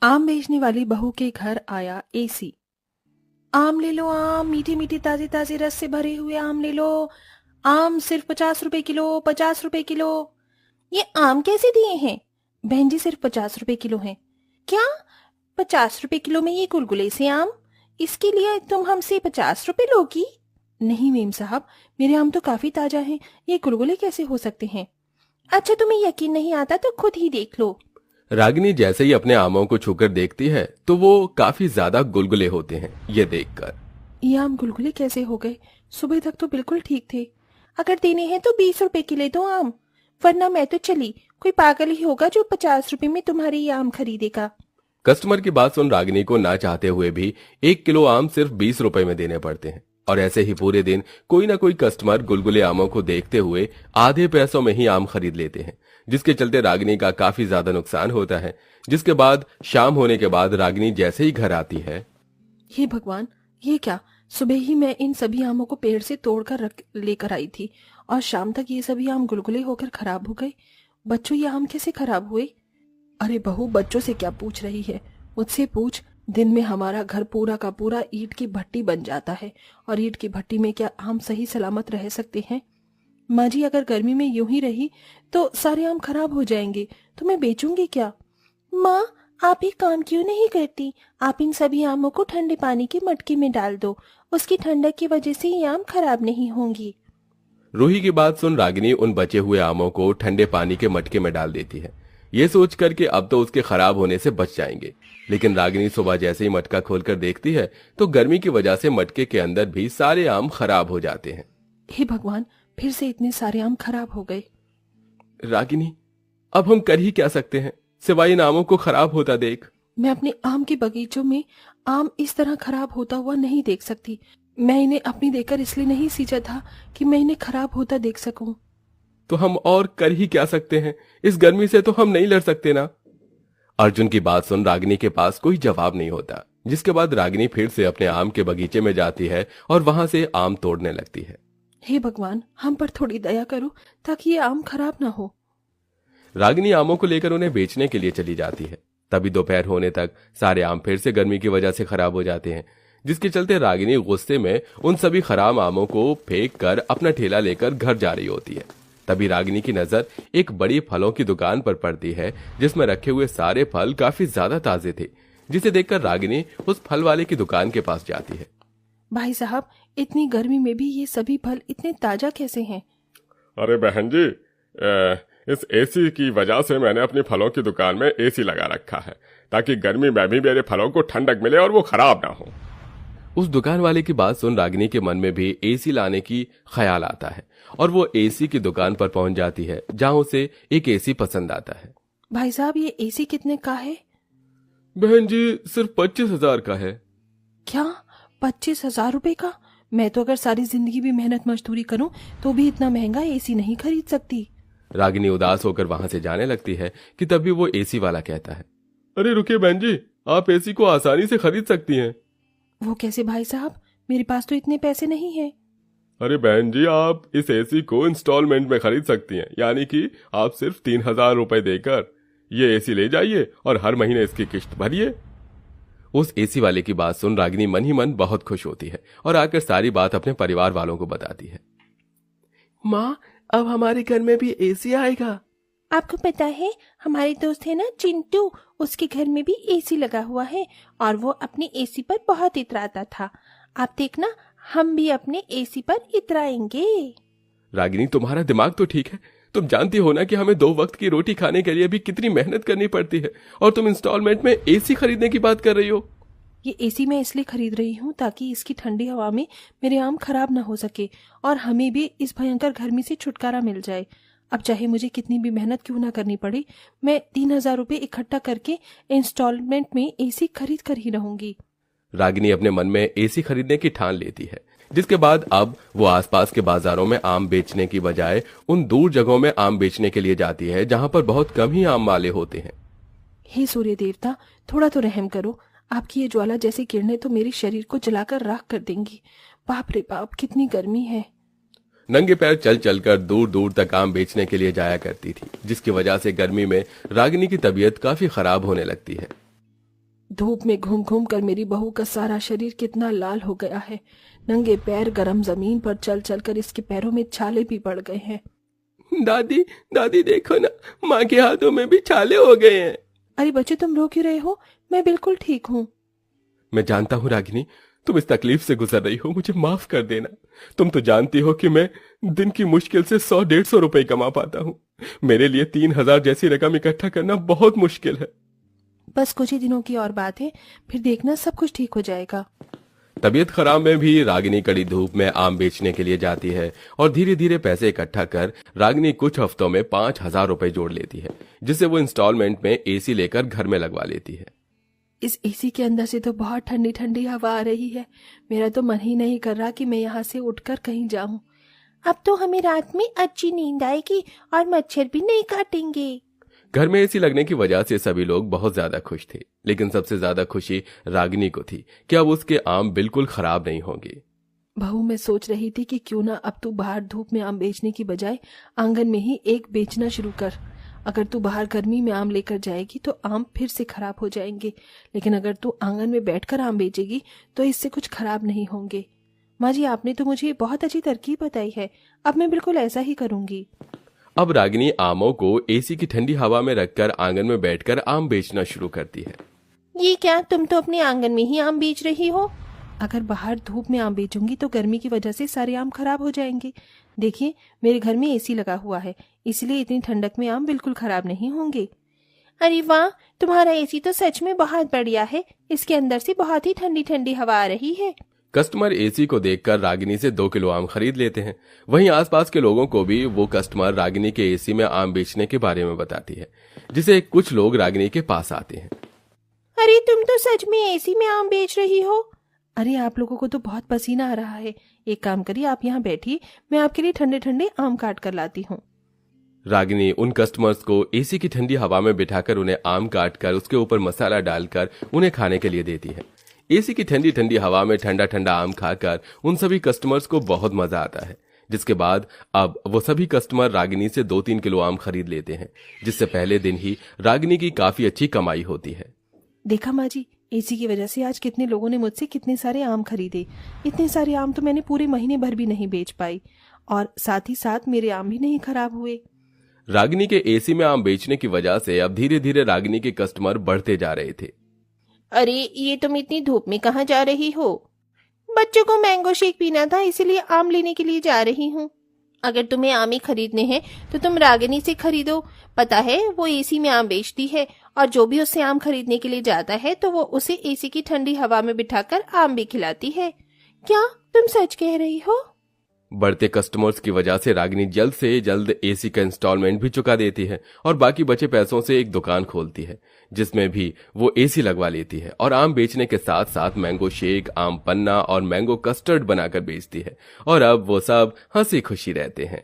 आम बेचने वाली बहू के घर आया एसी। आम ले लो आम, मीठे मीठे ताजे ताजे रस से भरे हुए आम ले लो। आम सिर्फ 50 रुपए किलो, 50 रुपए किलो। ये आम कैसे दिए हैं? बहन जी सिर्फ 50 रुपए किलो हैं। क्या? 50 रुपए किलो में ये गुलगुले से आम? इसके लिए तुम हमसे 50 रुपए लोगी? नहीं मेम साहब, मेरे आम तो काफी ताजा हैं, ये गुलगुले कैसे हो सकते हैं? अच्छा तुम्हें यकीन नहीं आता तो खुद ही देख लो। रागिनी जैसे ही अपने आमों को छूकर देखती है तो वो काफी ज्यादा गुलगुले होते हैं। ये देखकर ये आम गुलगुले कैसे हो गए? सुबह तक तो बिल्कुल ठीक थे। अगर देने हैं तो 20 रुपए के ले दो आम, वरना मैं तो चली। कोई पागल ही होगा जो 50 रुपए में तुम्हारे ये आम खरीदेगा। कस्टमर की बात सुन रागिनी को ना चाहते हुए भी 1 किलो आम सिर्फ 20 रुपए में देने पड़ते हैं। और ऐसे ही पूरे दिन कोई ना कोई कस्टमर गुलगुले आमों को देखते हुए आधे पैसों में ही आम खरीद लेते हैं, जिसके चलते रागिनी का काफी ज्यादा नुकसान होता है। जिसके बाद शाम होने के बाद रागिनी जैसे ही घर आती है। हे भगवान, ये क्या? सुबह ही मैं इन सभी आमों को पेड़ से तोड़कर रख लेकर आई थी और शाम तक ये सभी आम गुलगुले होकर खराब हो गए। बच्चों, ये आम कैसे खराब हुए? अरे बहू, बच्चों से क्या पूछ रही है? मुझसे पूछ। दिन में हमारा घर पूरा का पूरा ईंट की भट्टी बन जाता है, और ईंट की भट्टी में क्या आम सही सलामत रह सकते हैं? माँ जी, अगर गर्मी में यूं ही रही तो सारे आम खराब हो जाएंगे, तो मैं बेचूंगी क्या? माँ, आप एक काम क्यों नहीं करती? आप इन सभी आमों को ठंडे पानी के मटके में डाल दो, उसकी ठंडक की वजह से ये आम खराब नहीं होंगी। रूही की बात सुन रागिनी उन बचे हुए आमों को ठंडे पानी के मटके में डाल देती है, ये सोच कर कि अब तो उसके खराब होने से बच जाएंगे। लेकिन रागिनी सुबह जैसे ही मटका खोलकर देखती है तो गर्मी की वजह से मटके के अंदर भी सारे आम खराब हो जाते हैं। हे भगवान, फिर से इतने सारे आम खराब हो गए। रागिनी, अब हम कर ही क्या सकते हैं सिवाय इन आमों को खराब होता देख। मैं अपने आम के बगीचों में आम इस तरह खराब होता हुआ नहीं देख सकती। मैं इन्हें अपनी देखकर इसलिए नहीं सींचा था कि मैं इन्हें खराब होता देख सकूं। तो हम और कर ही क्या सकते हैं? इस गर्मी से तो हम नहीं लड़ सकते ना। अर्जुन की बात सुन रागिनी के पास कोई जवाब नहीं होता, जिसके बाद रागिनी फिर से अपने आम के बगीचे में जाती है और वहां से आम तोड़ने लगती है। हे भगवान, हम पर थोड़ी दया करो ताकि ये आम खराब ना हो। रागिनी आमों को लेकर उन्हें बेचने के लिए चली जाती है। तभी दोपहर होने तक सारे आम फिर से गर्मी की वजह से खराब हो जाते हैं, जिसके चलते रागिनी गुस्से में उन सभी खराब आमों को फेंक कर अपना ठेला लेकर घर जा रही होती है। तभी रागिनी की नजर एक बड़ी फलों की दुकान पर पड़ती है, जिसमें रखे हुए सारे फल काफी ज्यादा ताजे थे, जिसे देखकर रागिनी उस फल वाले की दुकान के पास जाती है। भाई साहब, इतनी गर्मी में भी ये सभी फल इतने ताजा कैसे हैं? अरे बहन जी, इस एसी की वजह से मैंने अपनी फलों की दुकान में एसी लगा रखा है, ताकि गर्मी में भी मेरे फलों को ठंडक मिले और वो खराब ना हो। उस दुकान वाले की बात सुन रागिनी के मन में भी एसी लाने की ख्याल आता है और वो एसी की दुकान पर पहुंच जाती है, जहां उसे एक एसी पसंद आता है। भाई साहब, ये एसी कितने का है? बहन जी, सिर्फ 25,000 का है। क्या? 25,000 रुपए का? मैं तो अगर सारी जिंदगी भी मेहनत मजदूरी करूं तो भी इतना महंगा एसी नहीं खरीद सकती। रागिनी उदास होकर वहां से जाने लगती है कि तभी वो एसी वाला कहता है, अरे रुकिए बहन जी, आप एसी को आसानी से खरीद सकती हैं। वो कैसे भाई साहब? मेरे पास तो इतने पैसे नहीं है। अरे बहन जी, आप इस एसी को इंस्टॉलमेंट में खरीद सकती हैं, यानी कि आप सिर्फ 3,000 रुपए देकर ये एसी ले जाइए और हर महीने इसकी किश्त भरिए। उस एसी वाले की बात सुन रागिनी मन ही मन बहुत खुश होती है और आकर सारी बात अपने परिवार वालों को बताती है। माँ, अब हमारे घर में भी एसी आएगा। आपको पता है, हमारे दोस्त है ना चिंटू, उसके घर में भी एसी लगा हुआ है और वो अपने एसी पर बहुत इतराता था। आप देखना, हम भी अपने एसी पर इतराएंगे। रागिनी, तुम्हारा दिमाग तो ठीक है। तुम जानती हो ना कि हमें 2 वक्त की रोटी खाने के लिए भी कितनी मेहनत करनी पड़ती है, और तुम इंस्टॉलमेंट में एसी खरीदने की बात कर रही हो। ये एसी मैं इसलिए खरीद रही हूँ ताकि इसकी ठंडी हवा में मेरे आम खराब ना हो सके और हमें भी इस भयंकर गर्मी से छुटकारा मिल जाए। अब चाहे मुझे कितनी भी मेहनत क्यों ना करनी पड़े, मैं 3,000 रुपए इकट्ठा करके इंस्टॉलमेंट में एसी खरीद कर ही रहूंगी। रागिनी अपने मन में एसी खरीदने की ठान लेती है, जिसके बाद अब वो आसपास के बाजारों में आम बेचने की बजाय उन दूर जगहों में आम बेचने के लिए जाती है, जहां पर बहुत कम ही आम वाले होते हैं। हे सूर्य देवता, थोड़ा तो रहम करो। आपकी ये ज्वाला जैसी किरणें तो मेरे शरीर को जलाकर राख कर देंगी। बाप रे बाप, कितनी गर्मी है। नंगे पैर चल चलकर दूर दूर तक आम बेचने के लिए जाया करती थी, जिसकी वजह से गर्मी में रागिनी की तबीयत काफी खराब होने लगती है। धूप में घूम घूम कर मेरी बहू का सारा शरीर कितना लाल हो गया है। नंगे पैर गरम जमीन पर चल चल कर इसके पैरों में छाले भी पड़ गए हैं। दादी दादी देखो ना, माँ के हाथों में भी छाले हो गए हैं। अरे बच्चे, तुम रो क्यों रहे हो? मैं बिल्कुल ठीक हूँ। मैं जानता हूँ रागिनी, तुम इस तकलीफ से गुजर रही हो, मुझे माफ कर देना। तुम तो जानती हो कि मैं दिन की मुश्किल से 100-150 रुपए कमा पाता हूँ। मेरे लिए 3,000 जैसी रकम इकट्ठा करना बहुत मुश्किल है। बस कुछ ही दिनों की और बात है, फिर देखना सब कुछ ठीक हो जाएगा। तबीयत खराब में भी रागिनी कड़ी धूप में आम बेचने के लिए जाती है और धीरे धीरे पैसे इकट्ठा कर रागिनी कुछ हफ्तों में 5,000 रुपए जोड़ लेती है, जिसे वो इंस्टॉलमेंट में एसी लेकर घर में लगवा लेती है। इस एसी के अंदर से तो बहुत ठंडी ठंडी हवा आ रही है। मेरा तो मन ही नहीं कर रहा कि मैं यहाँ से उठकर कहीं जाऊं। अब तो हमें रात में अच्छी नींद आएगी और मच्छर भी नहीं काटेंगे। घर में एसी लगने की वजह से सभी लोग बहुत ज्यादा खुश थे, लेकिन सबसे ज्यादा खुशी रागिनी को थी कि अब उसके आम बिल्कुल खराब नहीं होंगे। बहू, मैं सोच रही थी कि क्यों ना अब तू बाहर धूप में आम बेचने की बजाय आंगन में ही एक बेचना शुरू कर। अगर तू बाहर गर्मी में आम लेकर जाएगी तो आम फिर से खराब हो जाएंगे, लेकिन अगर तू आंगन में बैठकर आम बेचेगी तो इससे कुछ खराब नहीं होंगे। माँ जी, आपने तो मुझे बहुत अच्छी तरकीब बताई है। अब मैं बिल्कुल ऐसा ही करूंगी। अब रागिनी आमों को एसी की ठंडी हवा में रखकर आंगन में बैठकर आम बेचना शुरू करती है। ये क्या, तुम तो अपने आंगन में ही आम बेच रही हो? अगर बाहर धूप में आम बेचूंगी तो गर्मी की वजह से सारे आम खराब हो जाएंगे। देखिए, मेरे घर में एसी लगा हुआ है, इसलिए इतनी ठंडक में आम बिल्कुल खराब नहीं होंगे। अरे वाह, तुम्हारा एसी तो सच में बहुत बढ़िया है। इसके अंदर से बहुत ही ठंडी ठंडी हवा आ रही है। कस्टमर एसी को देखकर रागिनी से 2 किलो आम खरीद लेते हैं। वहीं आसपास के लोगों को भी वो कस्टमर रागिनी के एसी में आम बेचने के बारे में बताती है, जिसे कुछ लोग रागिनी के पास आते हैं। अरे तुम तो सच में एसी में आम बेच रही हो? अरे आप लोगों को तो बहुत पसीना आ रहा है। एक काम करिए, आप यहाँ बैठिए, मैं आपके लिए ठंडे ठंडे आम काट कर लाती हूँ। रागिनी उन कस्टमर्स को एसी की ठंडी हवा में बिठाकर उन्हें आम काट कर उसके ऊपर मसाला डालकर उन्हें खाने के लिए देती है। एसी की ठंडी ठंडी हवा में ठंडा ठंडा आम खाकर उन सभी कस्टमर्स को बहुत मजा आता है, जिसके बाद अब वो सभी कस्टमर रागिनी से 2-3 किलो आम खरीद लेते हैं, जिससे पहले दिन ही रागिनी की काफी अच्छी कमाई होती है। देखा माँ जी, एसी की वजह से आज कितने लोगों ने मुझसे कितने सारे आम खरीदे। इतने सारे आम तो मैंने पूरे महीने भर भी नहीं बेच पाई, और साथ ही साथ मेरे आम भी नहीं खराब हुए। रागिनी के एसी में आम बेचने की वजह से अब धीरे धीरे रागिनी के कस्टमर बढ़ते जा रहे थे। अरे ये तुम इतनी धूप में कहाँ जा रही हो? बच्चों को मैंगो शेक पीना था, इसीलिए आम लेने के लिए जा रही हूँ। अगर तुम्हें आम ही खरीदने हैं तो तुम रागिनी से खरीदो। पता है, वो एसी में आम बेचती है, और जो भी उससे आम खरीदने के लिए जाता है तो वो उसे एसी की ठंडी हवा में बिठाकर आम भी खिलाती है। क्या तुम सच कह रही हो? बढ़ते कस्टमर्स की वजह से रागिनी जल्द से जल्द एसी का इंस्टॉलमेंट भी चुका देती है और बाकी बचे पैसों से एक दुकान खोलती है, जिसमें भी वो एसी लगवा लेती है और आम बेचने के साथ साथ मैंगो शेक, आम पन्ना और मैंगो कस्टर्ड बनाकर बेचती है। और अब वो सब हंसी खुशी रहते हैं।